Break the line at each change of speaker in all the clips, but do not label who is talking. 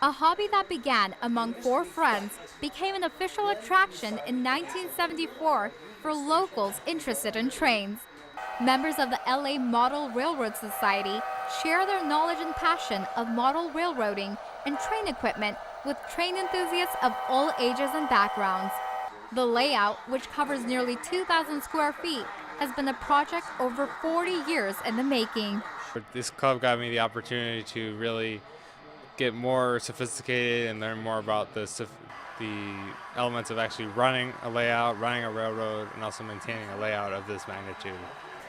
A hobby that began among four friends became an official attraction in 1974 for locals interested in trains. Members of the LA Model Railroad Society share their knowledge and passion of model railroading and train equipment with train enthusiasts of all ages and backgrounds. The layout, which covers nearly 2,000 square feet, has been a project over 40 years in the making.
This club got me the opportunity to really get more sophisticated and learn more about the elements of actually running a layout, running a railroad, and also maintaining a layout of this magnitude.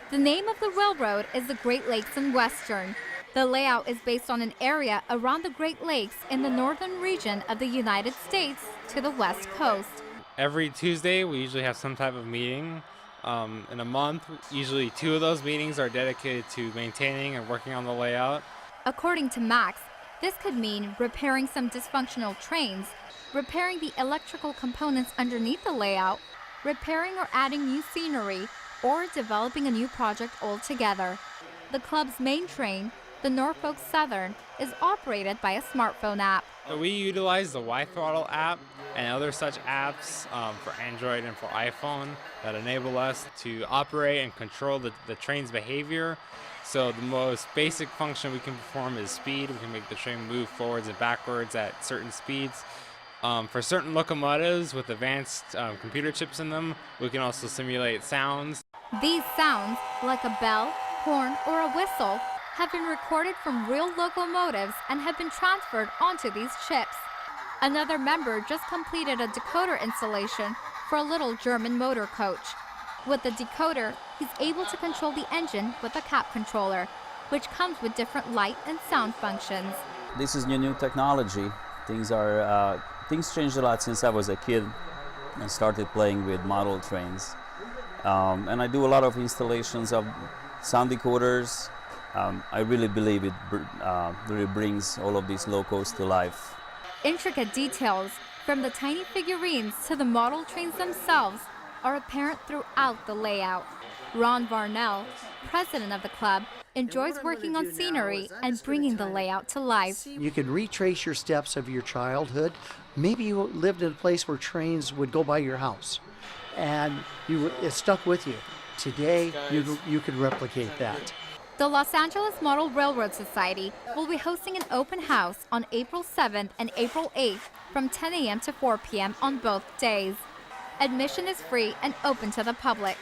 The name of the railroad is the Great Lakes and Western. The layout is based on an area around the Great Lakes in the northern region of the United States to the west coast.
Every Tuesday, we usually have some type of meeting. In a month, usually 2 of those meetings are dedicated to maintaining and working on the layout.
According to Max, this could mean repairing some dysfunctional trains, repairing the electrical components underneath the layout, repairing or adding new scenery, or developing a new project altogether. The club's main train, the Norfolk Southern, is operated by a smartphone app.
We utilize the Y-Throttle app and other such apps for Android and for iPhone that enable us to operate and control the train's behavior. So the most basic function we can perform is speed. We can make the train move forwards and backwards at certain speeds. For certain locomotives with advanced computer chips in them, we can also simulate sounds.
These sounds, like a bell, horn, or a whistle, have been recorded from real locomotives and have been transferred onto these chips. Another member just completed a decoder installation for a little German motor coach. With the decoder, he's able to control the engine with a cap controller, which comes with different light and sound functions.
This is new technology. Things changed a lot since I was a kid and started playing with model trains. And I do a lot of installations of sound decoders. I really believe it really brings all of these locos to life.
Intricate details, from the tiny figurines to the model trains themselves, are apparent throughout the layout. Ron Varnell, president of the club, enjoys working on scenery and bringing the layout to life.
You can retrace your steps of your childhood. Maybe you lived in a place where trains would go by your house, and it stuck with you. Today, you could replicate that.
The Los Angeles Model Railroad Society will be hosting an open house on April 7th and April 8th from 10 a.m. to 4 p.m. on both days. Admission is free and open to the public.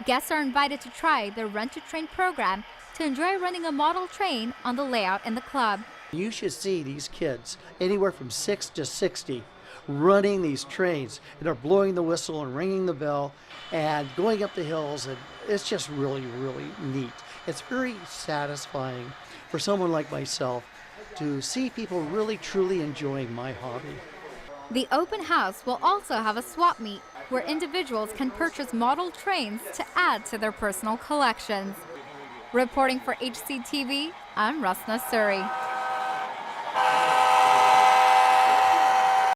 Guests are invited to try the Rent-to-Train program to enjoy running a model train on the layout in the club.
You should see these kids, anywhere from 6 to 60, running these trains, and are blowing the whistle and ringing the bell and going up the hills, and it's just really, really neat. It's very satisfying for someone like myself to see people really, truly enjoying my hobby.
The open house will also have a swap meet where individuals can purchase model trains to add to their personal collections. Reporting for HCTV, I'm Rasna Suri.